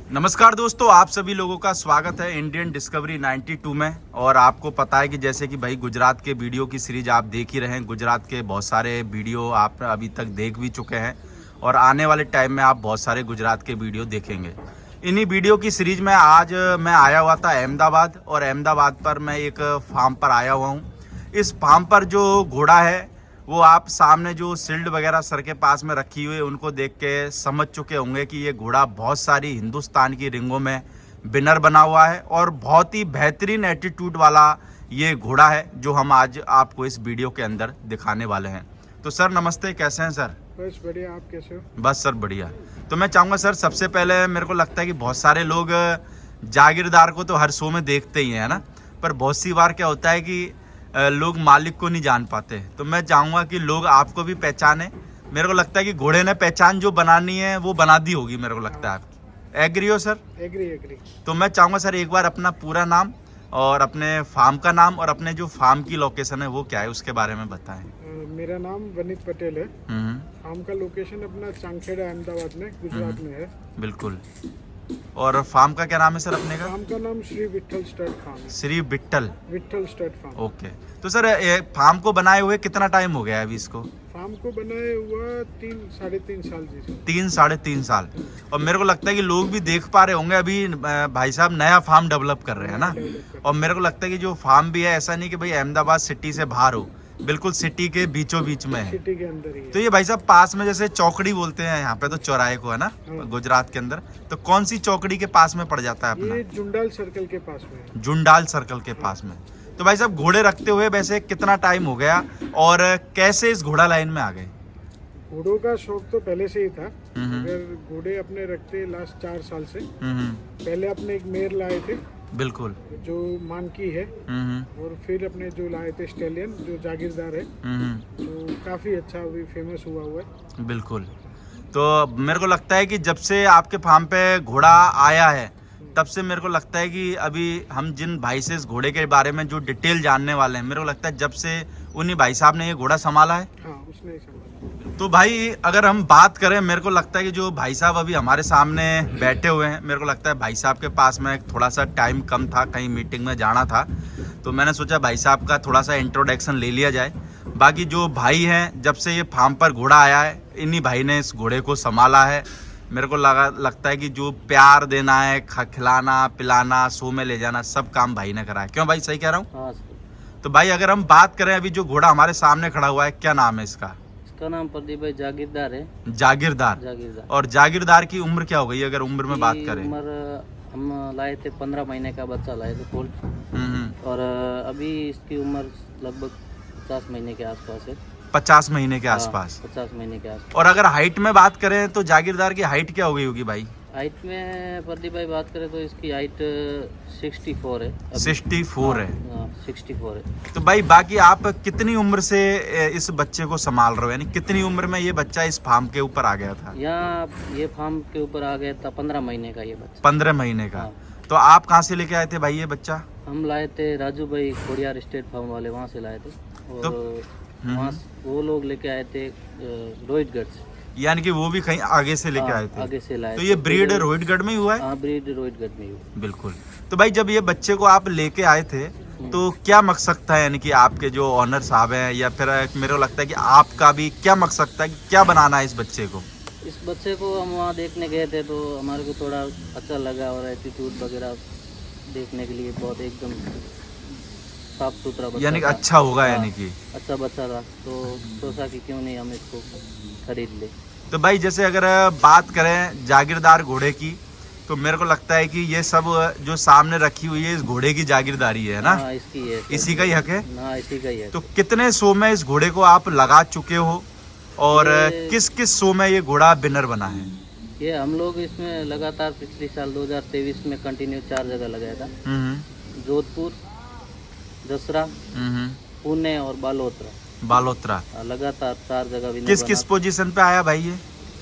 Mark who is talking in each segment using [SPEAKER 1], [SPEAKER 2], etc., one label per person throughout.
[SPEAKER 1] नमस्कार दोस्तों, आप सभी लोगों का स्वागत है इंडियन डिस्कवरी 92 में। और आपको पता है कि जैसे कि भाई गुजरात के वीडियो की सीरीज आप देख ही रहे हैं। गुजरात के बहुत सारे वीडियो आप अभी तक देख भी चुके हैं और आने वाले टाइम में आप बहुत सारे गुजरात के वीडियो देखेंगे। इन्हीं वीडियो की सीरीज में आज मैं आया हुआ था अहमदाबाद, और अहमदाबाद पर मैं एक फार्म पर आया हुआ हूँ। इस फार्म पर जो घोड़ा है वो आप सामने जो शील्ड वगैरह सर के पास में रखी हुई है उनको देख के समझ चुके होंगे कि ये घोड़ा बहुत सारी हिंदुस्तान की रिंगों में विनर बना हुआ है और बहुत ही बेहतरीन एटीट्यूड वाला ये घोड़ा है जो हम आज आपको इस वीडियो के अंदर दिखाने वाले हैं। तो सर नमस्ते, कैसे हैं सर?
[SPEAKER 2] बस बढ़िया, आप कैसे हो?
[SPEAKER 1] बस सर बढ़िया। तो मैं चाहूँगा सर, सबसे पहले मेरे को लगता है कि बहुत सारे लोग जागीरदार को तो हर शो में देखते ही हैं, है ना, पर बहुत सी बार क्या होता है कि लोग मालिक को नहीं जान पाते। तो मैं चाहूँगा कि लोग आपको भी पहचाने। मेरे को लगता है कि घोड़े ने पहचान जो बनानी है वो बना दी होगी, मेरे को लगता है। आपकी एग्री हो सर?
[SPEAKER 2] एग्री।
[SPEAKER 1] तो मैं चाहूँगा सर एक बार अपना पूरा नाम और अपने फार्म का नाम और अपने जो फार्म की लोकेशन है वो क्या है उसके बारे में बताएं।
[SPEAKER 2] मेरा नाम वनित पटेल है। फार्म का लोकेशन अपना चांगखेड़ा अहमदाबाद में, गुजरात में है।
[SPEAKER 1] बिल्कुल। और फार्म का क्या नाम है सर अपने का?
[SPEAKER 2] फार्म का नाम श्री विट्ठल स्टड फार्म है।
[SPEAKER 1] Shri Vitthal
[SPEAKER 2] stud farm.
[SPEAKER 1] Okay. तो सर फार्म को बनाए हुए कितना टाइम हो गया है अभी इसको?
[SPEAKER 2] फार्म को बनाए हुआ 3-3.5 साल जी।
[SPEAKER 1] 3-3.5 साल। और मेरे को लगता है कि लोग भी देख पा रहे होंगे, अभी भाई साहब नया फार्म डेवलप कर रहे हैं ना। और मेरे को लगता है कि जो फार्म भी है ऐसा नहीं कि भाई अहमदाबाद सिटी से बाहर हो, बिल्कुल सिटी के बीचों बीच में है।
[SPEAKER 2] सिटी के अंदर ही है।
[SPEAKER 1] तो ये भाई साहब पास में, जैसे चौकड़ी बोलते हैं यहाँ पे तो चौराहे को, है ना, गुजरात के अंदर, तो कौन सी चौकड़ी के पास में पड़ जाता है अपना?
[SPEAKER 2] ये जुंडाल सर्कल के पास में है।
[SPEAKER 1] जुंडाल सर्कल के पास में। तो भाई साहब घोड़े रखते हुए वैसे कितना टाइम हो गया और कैसे इस घोड़ा लाइन में आ गए?
[SPEAKER 2] घोड़ों का शौक तो पहले से ही था, अगर घोड़े अपने रखते लास्ट 4 साल से। पहले अपने एक मेयर लाए थे,
[SPEAKER 1] बिल्कुल,
[SPEAKER 2] जो मानकी है, और फिर अपने जो लाए थे स्टेलियन जो जागीरदार है, जो काफी अच्छा अभी फेमस हुआ है।
[SPEAKER 1] बिल्कुल। तो मेरे को लगता है कि जब से आपके फार्म पे घोड़ा आया है तब से मेरे को लगता है कि अभी हम जिन भाई से इस घोड़े के बारे में जो डिटेल जानने वाले हैं, मेरे को लगता है जब से उन्हीं भाई साहब ने ये घोड़ा संभाला है।
[SPEAKER 2] हाँ, उसने ही संभाला।
[SPEAKER 1] तो भाई अगर हम बात करें, मेरे को लगता है कि जो भाई साहब अभी हमारे सामने बैठे हुए हैं, मेरे को लगता है भाई साहब के पास में थोड़ा सा टाइम कम था, कहीं मीटिंग में जाना था, तो मैंने सोचा भाई साहब का थोड़ा सा इंट्रोडक्शन ले लिया जाए। बाकी जो भाई हैं, जब से ये फार्म पर घोड़ा आया है इन्हीं भाई ने इस घोड़े को संभाला है। मेरे को लगता है कि जो प्यार देना है, खिलाना पिलाना, शो में ले जाना, सब काम भाई ने करा है। क्यों भाई, सही कह रहा हूँ?
[SPEAKER 3] हाँ।
[SPEAKER 1] तो भाई अगर हम बात करें, अभी जो घोड़ा हमारे सामने खड़ा हुआ है, क्या नाम है इसका?
[SPEAKER 3] इसका नाम प्रदीप भाई जागीरदार है।
[SPEAKER 1] जागीरदार। और जागीरदार की उम्र क्या हो गई अगर उम्र में बात करें?
[SPEAKER 3] उम्र हम लाए थे 15 महीने का बच्चा लाए थे फुल, और अभी इसकी उम्र लगभग 50 महीने के आसपास है।
[SPEAKER 1] 50 महीने के आसपास?
[SPEAKER 3] 50 महीने के आसपास।
[SPEAKER 1] और अगर हाइट में बात करें तो जागीरदार की हाइट क्या हो गई होगी भाई?
[SPEAKER 3] हाइट में प्रदीप भाई बात करें तो इसकी हाइट 64 है।
[SPEAKER 1] 64 है?
[SPEAKER 3] 64 है।
[SPEAKER 1] तो भाई बाकी आप कितनी उम्र से इस बच्चे को संभाल रहे हो, यानी कितनी उम्र में ये बच्चा इस फार्म के ऊपर आ गया था?
[SPEAKER 3] यहाँ ये फार्म के ऊपर आ गया था 15 महीने का ये बच्चा।
[SPEAKER 1] 15 महीने का।
[SPEAKER 3] हाँ।
[SPEAKER 1] तो आप कहाँ से लेके आए थे भाई ये बच्चा?
[SPEAKER 3] हम लाए थे राजू भाई खोड़ियार स्टेट फार्म वाले, वहाँ से लाए थे। और वहाँ वो लोग लेके आए थे रोहितगढ़ से, यानी
[SPEAKER 1] कि वो भी कहीं आगे से लेके आए थे?
[SPEAKER 3] आगे से लाए।
[SPEAKER 1] तो ये ब्रीड रोहितगढ़ में ही हुआ है?
[SPEAKER 3] हाँ, ब्रीड रोहितगढ़ में ही हुआ।
[SPEAKER 1] बिल्कुल। तो भाई जब ये बच्चे को आप लेके आए थे तो क्या मकसद था, यानी कि आपके जो ऑनर साहब हैं या फिर मेरे को लगता है कि आपका भी क्या मकसद था कि क्या बनाना है इस बच्चे को?
[SPEAKER 3] इस बच्चे को हम वहाँ देखने गए थे तो हमारे को थोड़ा अच्छा लगा, और एटीट्यूड वगैरह देखने के लिए बहुत एकदम साफ सुथरा बच्चा,
[SPEAKER 1] यानी कि अच्छा होगा, यानी कि
[SPEAKER 3] अच्छा बच्चा था, तो सोचा कि क्यों नहीं हम इसको खरीद ले।
[SPEAKER 1] तो भाई जैसे अगर बात करें जागीरदार घोड़े की, तो मेरे को लगता है कि ये सब जो सामने रखी हुई है इस घोड़े की जागीरदारी है ना?
[SPEAKER 3] हाँ, इसकी है।
[SPEAKER 1] इसी का ही हक है?
[SPEAKER 3] हाँ, इसी का ही है।
[SPEAKER 1] तो कितने शो में इस घोड़े को आप लगा चुके हो और किस किस शो में ये घोड़ा विनर बना है?
[SPEAKER 3] ये हम लोग इसमें लगातार पिछले साल 2023 में कंटिन्यू 4 जगह लगाया था। जोधपुर, जसरा, पुणे और बालोतरा। लगातार 4 जगह विनर।
[SPEAKER 1] किस पोजीशन पे आया भाई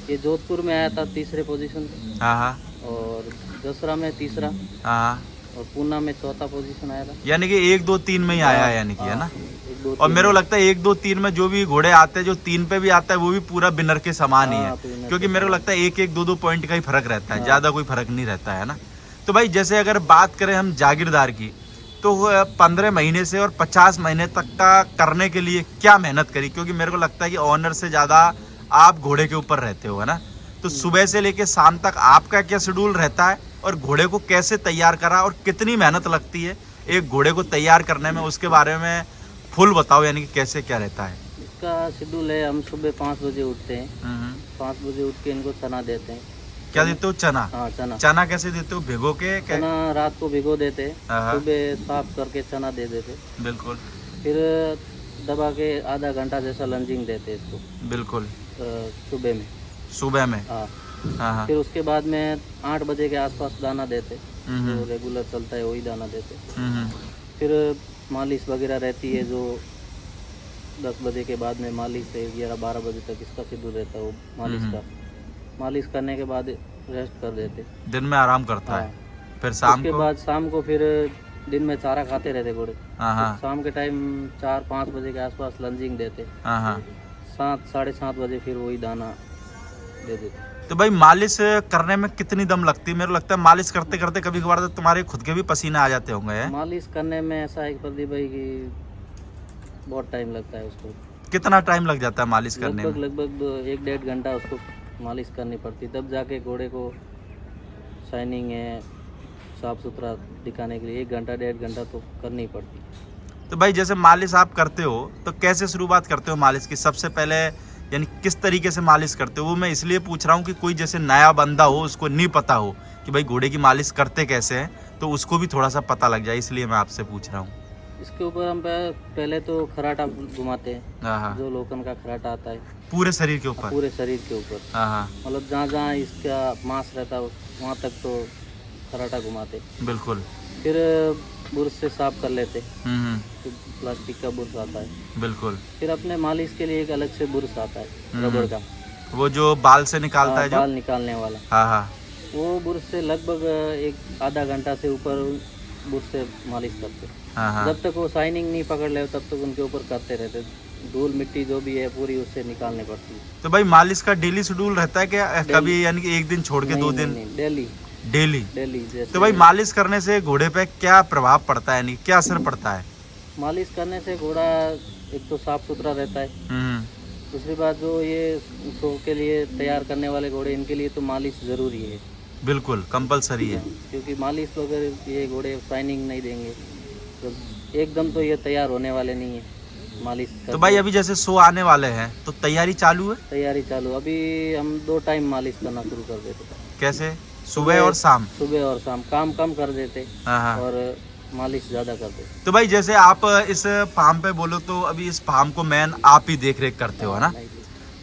[SPEAKER 3] ये जोधपुर में आया था 3रे पोजीशन पे।
[SPEAKER 1] हाँ।
[SPEAKER 3] और जसरा में 3रा।
[SPEAKER 1] हाँ।
[SPEAKER 3] और पूना में 4था पोजीशन आया था।
[SPEAKER 1] यानी कि 1, 2, 3 में ही आया है, यानी कि, है ना?
[SPEAKER 3] 1, 2
[SPEAKER 1] और मेरे को लगता है 1 2 3 में जो भी घोड़े आते हैं, जो 3 पे भी आता है वो भी पूरा विनर के समान ही है,
[SPEAKER 3] हाँ, winner
[SPEAKER 1] क्योंकि
[SPEAKER 3] के
[SPEAKER 1] मेरे को लगता है 1 1 2 2 पॉइंट का ही फर्क रहता है, ज्यादा कोई फर्क नहीं रहता है ना। तो भाई जैसे अगर बात करें हम जागीरदार की, तो 15 महीने से और 50 महीने तक का करने के लिए क्या मेहनत करी, क्योंकि मेरे को लगता है कि ऑनर से ज्यादा आप घोड़े के ऊपर रहते हो, है ना। तो सुबह से लेके शाम तक आपका क्या शेड्यूल रहता है, और घोड़े को कैसे तैयार करा और कितनी मेहनत लगती है एक घोड़े को तैयार करने में, उसके बारे में फुल बताओ, यानी कि कैसे क्या रहता है।
[SPEAKER 3] इसका शेड्यूल है, हम सुबह 5 बजे उठते हैं, 5 बजे उठ के इनको चना देते हैं।
[SPEAKER 1] क्या देते हो? चना।
[SPEAKER 3] हाँ, चना।
[SPEAKER 1] चना कैसे देते हो? भिगो के?
[SPEAKER 3] चना रात को भिगो देते हैं,
[SPEAKER 1] हाँ।
[SPEAKER 3] सुबह साफ करके चना दे देते,
[SPEAKER 1] बिल्कुल।
[SPEAKER 3] फिर दबा के आधा घंटा जैसा लंजिंग देते हैं इसको।
[SPEAKER 1] बिल्कुल।
[SPEAKER 3] सुबह में।
[SPEAKER 1] सुबह में।
[SPEAKER 3] हाँ।
[SPEAKER 1] हाँ।
[SPEAKER 3] फिर उसके बाद में 8 बजे के आसपास दाना देते, जो रेगुलर चलता है वही दाना देते। फिर मालिश वगैरह रहती है, जो 10 बजे के बाद में मालिश है, 11-12 बजे तक इसका शेड्यूल रहता है वो मालिश का। मालिश करने के बाद रेस्ट कर देते,
[SPEAKER 1] दिन में आराम करता है। फिर शाम
[SPEAKER 3] उसके
[SPEAKER 1] को?
[SPEAKER 3] बाद शाम को फिर दिन में चारा खाते रहते घोड़े।
[SPEAKER 1] हाँ।
[SPEAKER 3] शाम के टाइम 4-5 बजे के आसपास लंजिंग देते,
[SPEAKER 1] हाँ।
[SPEAKER 3] 7 साढ़े 7 बजे फिर वही दाना दे देते।
[SPEAKER 1] तो भाई मालिश करने में कितनी दम लगती है? मेरे को लगता है मालिश करते करते कभी कभार तो तुम्हारे खुद के भी पसीने आ जाते होंगे, है?
[SPEAKER 3] मालिश करने में ऐसा है प्रदीप भाई कि बहुत टाइम लगता है उसको।
[SPEAKER 1] कितना टाइम लग जाता है मालिश करने में?
[SPEAKER 3] लगभग 1-1.5 घंटा उसको मालिश करनी पड़ती, तब जाके घोड़े को शाइनिंग है, साफ सुथरा दिखाने के लिए 1 घंटा 1.5 घंटा तो करनी पड़ती।
[SPEAKER 1] तो भाई जैसे मालिश आप करते हो तो कैसे शुरुआत करते हो मालिश की? सबसे पहले यानी किस तरीके से मालिश करते हो? वो मैं इसलिए पूछ रहा हूँ कि कोई जैसे नया बंदा हो, उसको नहीं पता हो कि भाई घोड़े की मालिश करते कैसे हैं, तो उसको भी थोड़ा सा पता लग जाए, इसलिए मैं आपसे पूछ रहा हूँ।
[SPEAKER 3] इसके ऊपर हम पहले तो खराटा घुमाते हैं,
[SPEAKER 1] हाँ।
[SPEAKER 3] जो लोकन का खराटा आता है
[SPEAKER 1] पूरे शरीर के ऊपर?
[SPEAKER 3] पूरे शरीर के ऊपर।
[SPEAKER 1] हाँ।
[SPEAKER 3] मतलब जहाँ जहाँ इसका मांस रहता है वहाँ तक तो खराटा घुमाते।
[SPEAKER 1] बिल्कुल।
[SPEAKER 3] फिर बुर्श से साफ कर लेते, फिर प्लास्टिक का बुर्श आता है।
[SPEAKER 1] बिल्कुल।
[SPEAKER 3] फिर अपने मालिश के लिए एक अलग से बुर्श आता है, रबड़ का,
[SPEAKER 1] वो जो बाल से निकालता है, जो
[SPEAKER 3] बाल निकालने वाला।
[SPEAKER 1] हाँ।
[SPEAKER 3] वो बुर्श से लगभग 1-आधा घंटा से ऊपर बुर्श से मालिश करते।
[SPEAKER 1] हाँ।
[SPEAKER 3] जब तक वो शाइनिंग नहीं पकड़ ले तब तक उनके ऊपर करते रहते, धूल मिट्टी जो भी है पूरी उससे निकालने पड़ती है।
[SPEAKER 1] तो भाई मालिश का डेली शेड्यूल रहता है क्या? कभी यानी कि एक दिन छोड़ के 2 दिन?
[SPEAKER 3] डेली।
[SPEAKER 1] डेली। तो भाई मालिश करने से घोड़े पे क्या प्रभाव पड़ता है, यानी क्या असर पड़ता है?
[SPEAKER 3] मालिश करने से घोड़ा एक तो साफ सुथरा रहता है, दूसरी बात जो ये शो के लिए तैयार करने वाले घोड़े, इनके लिए तो मालिश ज़रूरी है।
[SPEAKER 1] बिल्कुल कंपलसरी है,
[SPEAKER 3] क्योंकि मालिश वगैरह ये घोड़े शाइनिंग नहीं देंगे तो एकदम तो ये तैयार होने वाले नहीं है मालिश।
[SPEAKER 1] तो भाई अभी जैसे शो आने वाले हैं तो तैयारी चालू है?
[SPEAKER 3] तैयारी चालू, अभी हम 2 टाइम मालिश करना शुरू कर देते।
[SPEAKER 1] कैसे? सुबह और शाम?
[SPEAKER 3] सुबह और शाम, काम कम कर देते
[SPEAKER 1] हाँ।
[SPEAKER 3] और मालिश ज़्यादा कर देते।
[SPEAKER 1] तो भाई जैसे आप इस फार्म पे बोलो तो अभी इस फार्म को मैन आप ही देख रेख करते हो ना,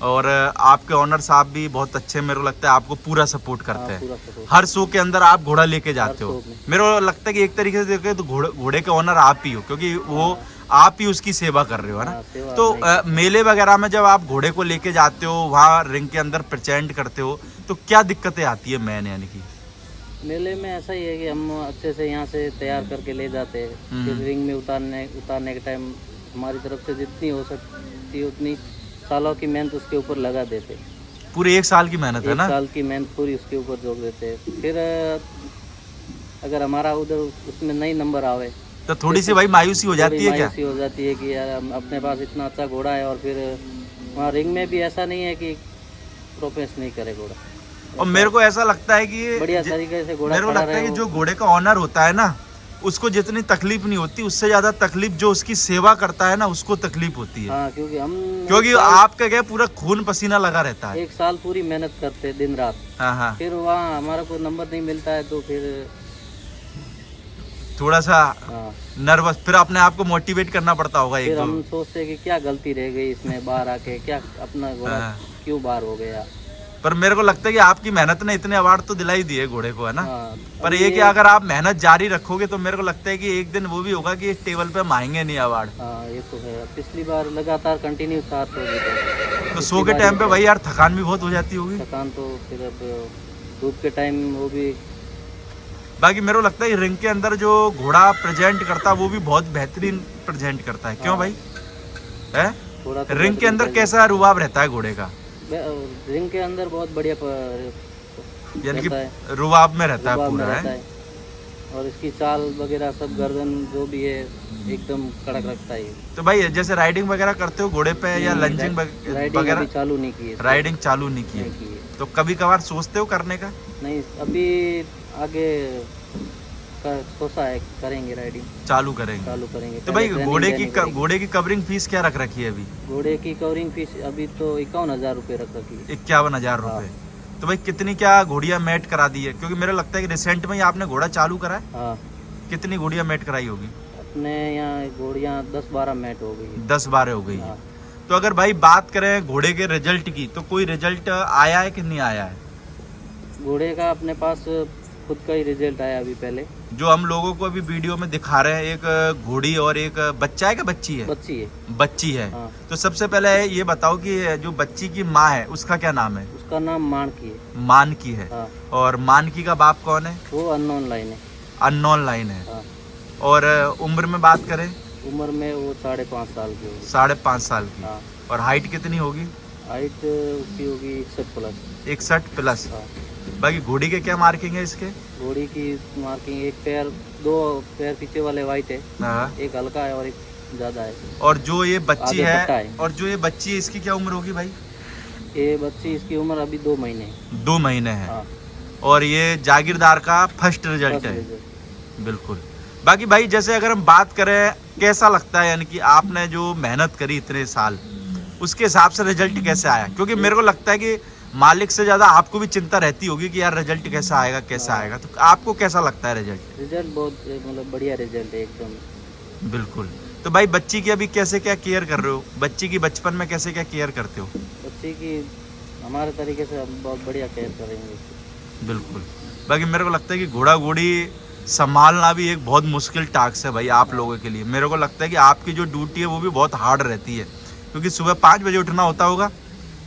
[SPEAKER 1] और आपके ओनर साहब भी बहुत अच्छे, मेरे को लगता है आपको पूरा सपोर्ट करते हैं। हर शो के अंदर आप घोड़ा लेके जाते हो। मेरे को लगता है कि एक तरीके से देखे तो घोड़े के ओनर आप ही हो, क्योंकि वो आप ही उसकी सेवा कर रहे हो, है ना। तो मेले वगैरह में जब आप घोड़े को लेके जाते हो, वहाँ रिंग के अंदर प्रेजेंट करते हो, तो क्या दिक्कतें आती है मैन? यानी कि
[SPEAKER 3] मेले में ऐसा ही है कि हम अच्छे से यहाँ से तैयार करके ले जाते हैं, फिर रिंग में उतारने के टाइम हमारी तरफ से जितनी हो सकती है उतनी सालों की मेहनत उसके ऊपर लगा देते।
[SPEAKER 1] पूरे 1 साल की मेहनत है ना?
[SPEAKER 3] 1 साल की मेहनत पूरी उसके ऊपर जोड़ देते हैं। फिर अगर हमारा उधर उसमें नहीं नंबर आवे
[SPEAKER 1] तो थोड़ी सी भाई मायूसी हो जाती है क्या?
[SPEAKER 3] मायूसी हो जाती है कि यार अपने पास इतना अच्छा घोड़ा है और फिर वहाँ रिंग में भी ऐसा नहीं है कि प्रोफेस नहीं करे घोड़ा।
[SPEAKER 1] और मेरे को ऐसा लगता है कि
[SPEAKER 3] बढ़िया तरीके से घोड़ा
[SPEAKER 1] मेरे को लगता है कि जो घोड़े का ऑनर होता है ना, उसको जितनी तकलीफ नहीं होती, उससे ज्यादा तकलीफ जो उसकी सेवा करता है ना, उसको तकलीफ होती है।
[SPEAKER 3] हाँ, क्योंकि
[SPEAKER 1] आपका क्या पूरा खून पसीना लगा रहता है।
[SPEAKER 3] 1 साल पूरी मेहनत करते हैं दिन रात।
[SPEAKER 1] हाँ।
[SPEAKER 3] फिर वहाँ हमारा कोई नंबर नहीं मिलता है तो फिर
[SPEAKER 1] थोड़ा सा नर्वस, फिर अपने आप को मोटिवेट करना पड़ता होगा।
[SPEAKER 3] फिर हम सोचते हैं कि क्या गलती रह गई इसमें, बाहर आके क्या अपना घोड़ा क्यों बाहर हो गया।
[SPEAKER 1] पर मेरे को लगता है कि आपकी मेहनत ने इतने अवार्ड तो दिलाई दिए घोड़े को, है ना। पर ये कि अगर आप मेहनत जारी रखोगे तो मेरे को लगता है कि एक दिन वो भी होगा कि इस टेबल पे मांगेंगे नहीं अवार्ड।
[SPEAKER 3] हाँ, ये तो है। पिछली बार लगातार कंटिन्यू 7 हो गए
[SPEAKER 1] तो शो के टाइम पे भाई यार थकान भी बहुत हो जाती होगी।
[SPEAKER 3] थकान तो फिर अब धूप के टाइम वो भी।
[SPEAKER 1] बाकी मेरे को लगता है रिंग के अंदर जो घोड़ा प्रेजेंट करता है वो भी बहुत बेहतरीन प्रेजेंट करता है। क्यों भाई? है।
[SPEAKER 3] थोड़ा तो
[SPEAKER 1] रिंग के अंदर
[SPEAKER 3] बेहतरीन
[SPEAKER 1] कैसा रुबाब रहता है घोड़े का?
[SPEAKER 3] रिंग के अंदर बहुत बढ़िया
[SPEAKER 1] यानी कि
[SPEAKER 3] रहता है,
[SPEAKER 1] रुबाब में रहता है
[SPEAKER 3] रुबाब में
[SPEAKER 1] पूरा
[SPEAKER 3] रहता
[SPEAKER 1] है।
[SPEAKER 3] है। और इसकी चाल वगैरह सब गर्दन जो भी है एकदम कड़क रखता है।
[SPEAKER 1] तो भाई जैसे राइडिंग वगैरह करते हो घोड़े पे या लंजिंग
[SPEAKER 3] राइडिंग अभी
[SPEAKER 1] वगैरह?
[SPEAKER 3] चालू नहीं की है,
[SPEAKER 1] राइडिंग चालू नहीं की
[SPEAKER 3] नहीं
[SPEAKER 1] है,
[SPEAKER 3] की है।
[SPEAKER 1] तो कभी कभार सोचते हो करने का?
[SPEAKER 3] नहीं अभी आगे सोचा है करेंगे, राइडिंग
[SPEAKER 1] चालू करेंगे।
[SPEAKER 3] चालू करेंगे।
[SPEAKER 1] तो भाई
[SPEAKER 3] पहले ट्रेनिंग देनी पड़ेगी।
[SPEAKER 1] घोड़े की कवरिंग फीस क्या रख रखी है अभी?
[SPEAKER 3] घोड़े की कवरिंग फीस अभी तो 51,000 रुपये रख रखी है।
[SPEAKER 1] 51,000 रुपए। तो भाई कितनी क्या घोड़ियां मैट करा दी है? क्योंकि मेरा लगता है कि रिसेंट में ही आपने घोड़ा चालू करा है।
[SPEAKER 3] हाँ,
[SPEAKER 1] कितनी घोड़ियां मैट कराई होगी?
[SPEAKER 3] अपने यहाँ घोड़ियाँ 10-12 मैट हो गई है।
[SPEAKER 1] 10-12 हो गई है।
[SPEAKER 3] हाँ।
[SPEAKER 1] तो अगर भाई बात करें घोड़े के रिजल्ट की, तो कोई रिजल्ट आया है कि नहीं आया है?
[SPEAKER 3] घोड़े का अपने पास खुद का ही रिजल्ट आया अभी पहले।
[SPEAKER 1] जो हम लोगों को अभी वीडियो में दिखा रहे हैं, एक घोड़ी और एक बच्चा है, क्या बच्ची है?
[SPEAKER 3] बच्ची है।
[SPEAKER 1] बच्ची है।
[SPEAKER 3] हाँ।
[SPEAKER 1] तो सबसे पहले ये बताओ कि जो बच्ची की माँ है उसका क्या नाम है?
[SPEAKER 3] उसका नाम मानकी है।
[SPEAKER 1] मानकी है।
[SPEAKER 3] हाँ।
[SPEAKER 1] और मानकी का बाप कौन है?
[SPEAKER 3] वो अननोन लाइन है।
[SPEAKER 1] अननोन लाइन है।
[SPEAKER 3] हाँ।
[SPEAKER 1] और उम्र में बात करें?
[SPEAKER 3] उम्र में वो 5.5 साल की होगी।
[SPEAKER 1] 5.5 साल की।
[SPEAKER 3] हाँ।
[SPEAKER 1] और हाइट कितनी होगी?
[SPEAKER 3] हाइट उसकी होगी 61 प्लस।
[SPEAKER 1] 61 प्लस।
[SPEAKER 3] हाँ।
[SPEAKER 1] बाकी घोड़ी के क्या मार्किंग है इसके?
[SPEAKER 3] घोड़ी की मार्किंग एक पैर, 2 पैर पीछे वाले वाइट है,
[SPEAKER 1] हाँ।
[SPEAKER 3] एक हल्का है और एक ज्यादा है।
[SPEAKER 1] और जो ये बच्ची
[SPEAKER 3] आगे पट्टा
[SPEAKER 1] है,
[SPEAKER 3] है।
[SPEAKER 1] और जो ये बच्ची है इसकी क्या उम्र होगी भाई?
[SPEAKER 3] ये बच्ची, इसकी उम्र अभी 2 महीने है।
[SPEAKER 1] 2 महीने है।
[SPEAKER 3] हाँ।
[SPEAKER 1] और ये जागीरदार का फर्स्ट रिजल्ट
[SPEAKER 3] फर्स्ट
[SPEAKER 1] है।
[SPEAKER 3] रिजल्ट।
[SPEAKER 1] बिल्कुल। बाकी भाई जैसे अगर हम बात करें कैसा लगता है, यानी कि आपने जो मेहनत करी इतने साल, उसके हिसाब से रिजल्ट कैसे आया? क्योंकि मेरे को लगता है कि मालिक से ज्यादा आपको भी चिंता रहती होगी कि यार रिजल्ट कैसा आएगा कैसा आएगा। तो आपको कैसा लगता है रिजल्ट?
[SPEAKER 3] रिजल्ट बहुत मतलब बढ़िया रिजल्ट है एकदम।
[SPEAKER 1] बिल्कुल। तो भाई बच्ची की अभी कैसे क्या केयर कर रहे हो? बच्ची की बचपन में कैसे क्या केयर करते हो?
[SPEAKER 3] बच्ची की हमारे तरीके से हम बहुत बढ़िया केयर करेंगे इसकी।
[SPEAKER 1] बिल्कुल। बाकी मेरे को लगता है कि घोड़ा घोड़ी संभालना भी एक बहुत मुश्किल टास्क है भाई आप लोगों के लिए। मेरे को लगता है कि आपकी जो ड्यूटी है वो भी बहुत हार्ड रहती है, क्योंकि सुबह 5 बजे उठना होता होगा,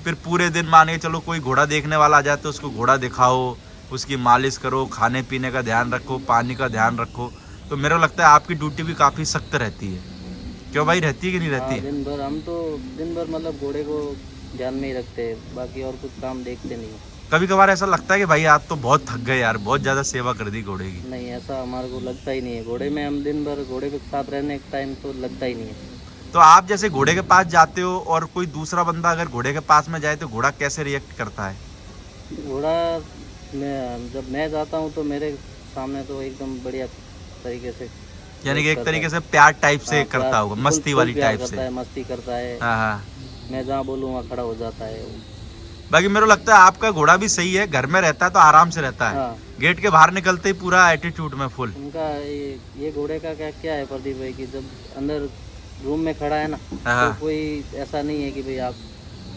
[SPEAKER 1] फिर पूरे दिन मान के चलो कोई घोड़ा देखने वाला आ जाए तो उसको घोड़ा दिखाओ, उसकी मालिश करो, खाने पीने का ध्यान रखो, पानी का ध्यान रखो। तो मेरे को लगता है आपकी ड्यूटी भी काफ़ी सख्त रहती है। क्यों भाई, रहती है कि नहीं रहती
[SPEAKER 3] हाँ,
[SPEAKER 1] है?
[SPEAKER 3] दिन भर हम तो दिन भर मतलब घोड़े को ध्यान में ही रखते हैं, बाकी और कुछ काम देखते नहीं।
[SPEAKER 1] कभी कभार ऐसा लगता है कि भाई आज तो बहुत थक गए यार, बहुत ज़्यादा सेवा कर दी घोड़े की?
[SPEAKER 3] नहीं, ऐसा हमारे को लगता ही नहीं है। घोड़े में हम दिन भर घोड़े के साथ रहने का टाइम तो लगता ही नहीं है।
[SPEAKER 1] तो आप जैसे घोड़े के पास जाते हो और कोई दूसरा बंदा अगर घोड़े के पास में जाए तो घोड़ा कैसे रिएक्ट करता है?
[SPEAKER 3] घोड़ा जब मैं जाता हूँ तो मेरे सामने तो एकदम बढ़िया तरीके से,
[SPEAKER 1] यानी कि एक तरीके से प्यार टाइप से
[SPEAKER 3] हाँ,
[SPEAKER 1] करता
[SPEAKER 3] प्यार-
[SPEAKER 1] होगा,
[SPEAKER 3] फुल-
[SPEAKER 1] मस्ती
[SPEAKER 3] फुल
[SPEAKER 1] वाली
[SPEAKER 3] प्यार
[SPEAKER 1] टाइप
[SPEAKER 3] करता
[SPEAKER 1] से।
[SPEAKER 3] है, मस्ती करता है।
[SPEAKER 1] हाँ हाँ।
[SPEAKER 3] मैं जहाँ बोलूँ वहाँ खड़ा हो जाता है।
[SPEAKER 1] बाकी मेरे को लगता है आपका घोड़ा भी सही है, घर में रहता है तो आराम से रहता है,
[SPEAKER 3] हाँ।
[SPEAKER 1] गेट के बाहर निकलते ही पूरा एटीट्यूड में फुल।
[SPEAKER 3] उनका ये घोड़े का क्या है प्रदीप भाई, कि जब अंदर रूम में खड़ा है ना,
[SPEAKER 1] हाँ।
[SPEAKER 3] तो कोई ऐसा नहीं है कि भाई आप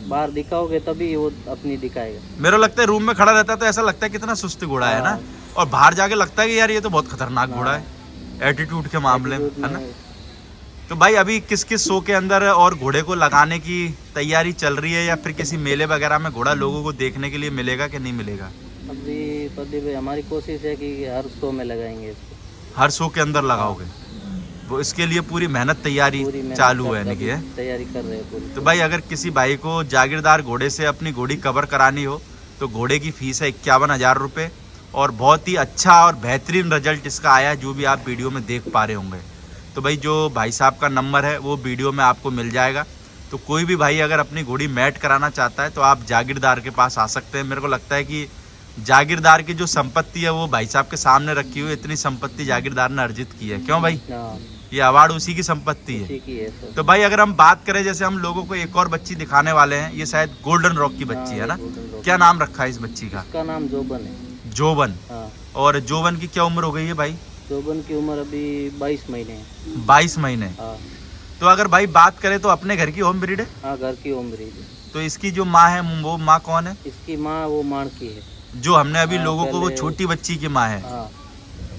[SPEAKER 3] बाहर दिखाओगे तभी वो अपनी दिखाएगा।
[SPEAKER 1] मेरे को लगता है रूम में खड़ा रहता है तो ऐसा लगता है कितना सुस्त घोड़ा है ना,
[SPEAKER 3] हाँ।
[SPEAKER 1] और बाहर जाके लगता है कि यार ये तो बहुत खतरनाक घोड़ा
[SPEAKER 3] हाँ।
[SPEAKER 1] है एटीट्यूड के मामले में,
[SPEAKER 3] Attitude
[SPEAKER 1] है ना।
[SPEAKER 3] में-
[SPEAKER 1] तो भाई अभी किस किस शो के अंदर और घोड़े को लगाने की तैयारी चल रही है, या फिर किसी मेले वगैरह में घोड़ा लोगों को देखने के लिए मिलेगा कि नहीं मिलेगा?
[SPEAKER 3] अभी प्रदीप भाई हमारी कोशिश है कि हर शो में लगाएंगे इसको।
[SPEAKER 1] हर शो के अंदर लगाओगे? वो इसके लिए पूरी मेहनत तैयारी
[SPEAKER 3] पूरी मेहनत
[SPEAKER 1] चालू
[SPEAKER 3] कर-
[SPEAKER 1] है यानी कि, है?
[SPEAKER 3] तैयारी कर रहे हैं पूरी।
[SPEAKER 1] तो भाई अगर किसी भाई को जागीरदार घोड़े से अपनी घोड़ी कवर करानी हो तो घोड़े की फीस है 51,000 रुपये, और बहुत ही अच्छा और बेहतरीन रिजल्ट इसका आया है जो भी आप वीडियो में देख पा रहे होंगे। तो भाई जो भाई साहब का नंबर है वो वीडियो में आपको मिल जाएगा। तो कोई भी भाई अगर अपनी घोड़ी मैट कराना चाहता है तो आप जागीरदार के पास आ सकते हैं। मेरे को लगता है कि जागीरदार की जो संपत्ति है वो भाई साहब के सामने रखी हुई, इतनी संपत्ति जागीरदार ने अर्जित की है। क्यों भाई,
[SPEAKER 3] हाँ,
[SPEAKER 1] ये अवार्ड उसी की संपत्ति है।
[SPEAKER 3] उसी की है सर।
[SPEAKER 1] तो भाई अगर हम बात करें, जैसे हम लोगों को एक और बच्ची दिखाने वाले हैं, ये शायद गोल्डन रॉक की बच्ची है ना?
[SPEAKER 3] Golden rock.
[SPEAKER 1] क्या नाम रखा है इस बच्ची का?
[SPEAKER 3] इसका नाम जोबन है।
[SPEAKER 1] जोबन।
[SPEAKER 3] हाँ,
[SPEAKER 1] और जोबन की क्या उम्र हो गई है भाई?
[SPEAKER 3] जोबन की उम्र अभी 22 महीने है।
[SPEAKER 1] 22 महीने।
[SPEAKER 3] हाँ।
[SPEAKER 1] तो अगर भाई बात करें तो अपने घर की होम ब्रीड है।
[SPEAKER 3] हाँ, घर की उम्र ही।
[SPEAKER 1] तो इसकी जो माँ है वो माँ कौन है?
[SPEAKER 3] इसकी माँ वो माण की है।
[SPEAKER 1] जो हमने अभी
[SPEAKER 3] हाँ,
[SPEAKER 1] लोगों को वो
[SPEAKER 3] पहले-
[SPEAKER 1] छोटी बच्ची की माँ है।
[SPEAKER 3] हाँ,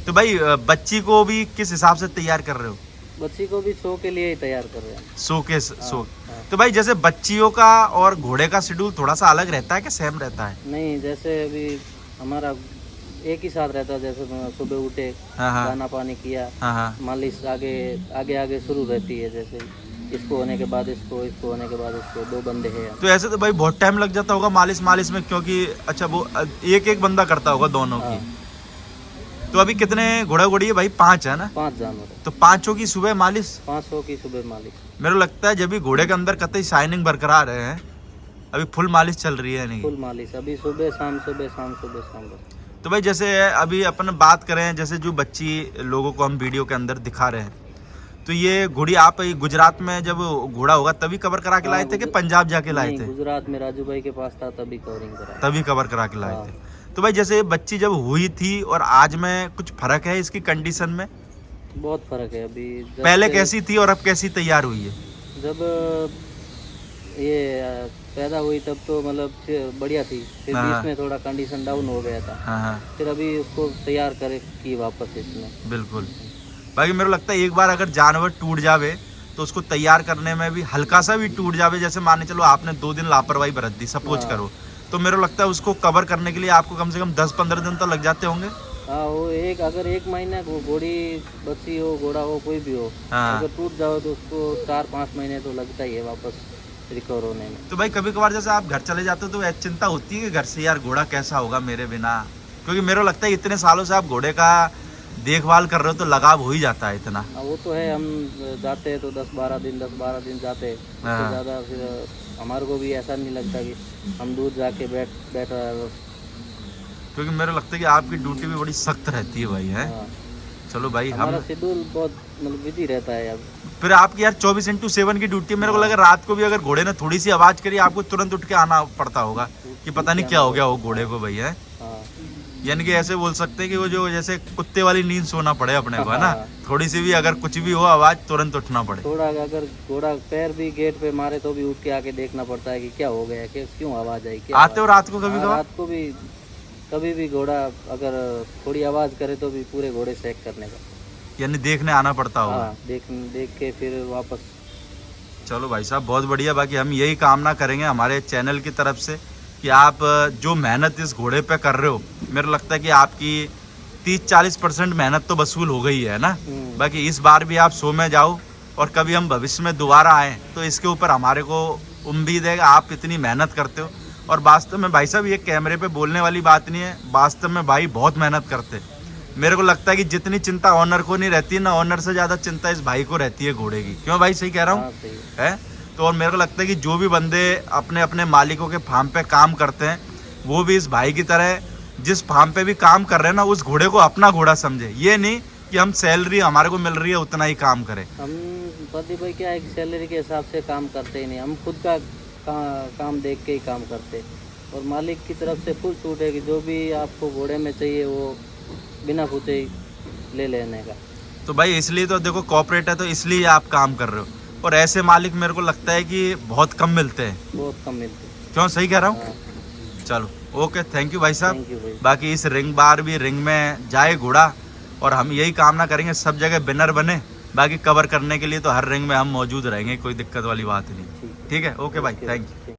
[SPEAKER 1] तो भाई बच्ची को भी किस हिसाब से तैयार कर रहे हो?
[SPEAKER 3] बच्ची को भी शो के लिए ही तैयार कर रहे हैं।
[SPEAKER 1] शो के शो।
[SPEAKER 3] हाँ।
[SPEAKER 1] तो भाई जैसे बच्चियों का और घोड़े का शेड्यूल थोड़ा सा अलग रहता है कि सेम रहता है?
[SPEAKER 3] नहीं, जैसे अभी हमारा एक ही साथ रहता है। जैसे सुबह उठे,
[SPEAKER 1] हाँ हाँ
[SPEAKER 3] दाना पानी किया,
[SPEAKER 1] हाँ हाँ।
[SPEAKER 3] मालिश आगे आगे आगे शुरू रहती है। जैसे इसको होने के बाद इसको, इसको होने के बाद इसको, 2 बंदे हैं।
[SPEAKER 1] तो ऐसे तो भाई बहुत टाइम लग जाता होगा मालिश में, क्योंकि अच्छा वो एक बंदा करता होगा दोनों की। तो अभी कितने घोड़ा घोड़ी है भाई? 5 है ना?
[SPEAKER 3] 5 जानवर है।
[SPEAKER 1] तो 5 की सुबह मालिश?
[SPEAKER 3] 500 की सुबह मालिश।
[SPEAKER 1] मेरे को लगता है जब भी घोड़े के अंदर कतई शाइनिंग बरकरार है, अभी फुल मालिश चल रही है नहीं?
[SPEAKER 3] फुल मालिश अभी सुबह शाम, सुबह शाम, सुबह शाम बस।
[SPEAKER 1] तो भाई जैसे अभी अपन बात करें, जैसे जो बच्ची लोगों को हम वीडियो के अंदर दिखा रहे हैं, तो ये घोड़ी आप गुजरात में जब घोड़ा होगा तभी कवर करा के लाए थे कि पंजाब जाके लाए थे?
[SPEAKER 3] गुजरात में राजू भाई के पास था, तभी कवरिंग करा,
[SPEAKER 1] तभी कवर करा के लाए थे। तो भाई जैसे बच्ची जब हुई थी और आज में कुछ फर्क है इसकी कंडीशन में?
[SPEAKER 3] बहुत फर्क है अभी।
[SPEAKER 1] पहले कैसी थी और अब कैसी तैयार हुई है?
[SPEAKER 3] जब ये पैदा हुई तब तो मतलब बढ़िया थी, फिर बीच में थोड़ा कंडीशन डाउन हो गया था।
[SPEAKER 1] हाँ,
[SPEAKER 3] फिर अभी उसको तैयार करे की वापस इसमें।
[SPEAKER 1] बिल्कुल। बाकी मेरे को लगता है एक बार अगर जानवर टूट जावे तो उसको तैयार करने में भी हल्का सा भी टूट जावे, जैसे माने चलो आपने 2 दिन लापरवाही बरत दी सपोज करो, तो मेरे को लगता है उसको कवर करने के लिए आपको कम से कम 10-15 दिन तो लग जाते होंगे।
[SPEAKER 3] हाँ, वो अगर 1 महीना घोड़ी बच्ची हो, घोड़ा हो, कोई भी हो, अगर टूट जाओ तो उसको 4-5 महीने तो लगता ही है वापस रिकवर होने में।
[SPEAKER 1] तो भाई कभी कभार जैसे आप घर चले जाते हो तो चिंता होती है कि घर से यार घोड़ा कैसा होगा मेरे बिना, क्योंकि मेरे को लगता है इतने सालों से आप घोड़े का देखभाल कर रहे हो तो लगाव हो ही जाता है इतना।
[SPEAKER 3] वो तो है, हम जाते हैं तो 10-12 दिन जाते हैं, उससे ज़्यादा फिर हमारे को भी ऐसा नहीं लगता कि हम दूर जाके बैठ रहा है,
[SPEAKER 1] क्योंकि मेरे को लगता है कि आपकी ड्यूटी भी बड़ी सख्त रहती है भाई, है? चलो भाई
[SPEAKER 3] हमारा शेड्यूल बहुत मतलब बिजी रहता है। अब
[SPEAKER 1] फिर आपकी यार 24/7 की ड्यूटी है। मेरे को लगा रात को भी अगर घोड़े ने थोड़ी सी आवाज करी आपको तुरंत उठ के आना पड़ता होगा कि पता नहीं क्या हो गया वो घोड़े को भाई, है? यानी कि ऐसे बोल सकते हैं कि वो जो जैसे कुत्ते वाली नींद सोना पड़े अपने को, है ना? थोड़ी सी भी अगर कुछ भी हो आवाज तुरंत उठना पड़े।
[SPEAKER 3] थोड़ा अगर घोड़ा पैर भी गेट पे मारे तो भी उठ के आके देखना पड़ता है कि क्या हो गया, क्यों आवाज आई, क्या
[SPEAKER 1] आते हो रात को? कभी
[SPEAKER 3] रात को भी कभी भी घोड़ा अगर थोड़ी आवाज करे तो भी पूरे घोड़े चेक करने का,
[SPEAKER 1] यानी देखने आना पड़ता होगा।
[SPEAKER 3] देख के फिर वापस।
[SPEAKER 1] चलो भाई साहब बहुत बढ़िया। बाकी हम यही कामना करेंगे हमारे चैनल की तरफ से कि आप जो मेहनत इस घोड़े पे कर रहे हो, मेरे लगता है कि आपकी 30-40% मेहनत तो वसूल हो गई है ना। बाकी इस बार भी आप 100 में जाओ और कभी हम भविष्य में दोबारा आए तो इसके ऊपर हमारे को उम्मीद है कि आप इतनी मेहनत करते हो। और वास्तव में भाई साहब ये कैमरे पे बोलने वाली बात नहीं है, वास्तव में भाई बहुत मेहनत करते। मेरे को लगता है कि जितनी चिंता ऑनर को नहीं रहती ना, ऑनर से ज़्यादा चिंता इस भाई को रहती है घोड़े की। क्यों भाई, सही कह रहा हूँ? है तो। और मेरे को लगता है कि जो भी बंदे अपने अपने मालिकों के फार्म पे काम करते हैं वो भी इस भाई की तरह जिस फार्म पे भी काम कर रहे हैं ना, उस घोड़े को अपना घोड़ा समझे। ये नहीं कि हम सैलरी हमारे को मिल रही है उतना ही काम करें।
[SPEAKER 3] हम प्रदीप भाई क्या है, सैलरी के हिसाब से काम करते ही नहीं, हम खुद का काम देख के ही काम करते। और मालिक की तरफ से फुल छूट है कि जो भी आपको घोड़े में चाहिए वो बिना पूछे ही ले लेने का।
[SPEAKER 1] तो भाई इसलिए तो देखो कॉर्पोरेट है तो इसलिए आप काम कर रहे हो, और ऐसे मालिक मेरे को लगता है कि बहुत कम मिलते हैं।
[SPEAKER 3] बहुत कम मिलते हैं।
[SPEAKER 1] क्यों, सही कह रहा हूँ? चलो ओके, थैंक यू भाई साहब। बाकी इस रिंग बार भी रिंग में जाए घोड़ा, और हम यही कामना करेंगे सब जगह विनर बने। बाकी कवर करने के लिए तो हर रिंग में हम मौजूद रहेंगे, कोई दिक्कत वाली बात नहीं। ठीक है, ओके भाई, थैंक यू।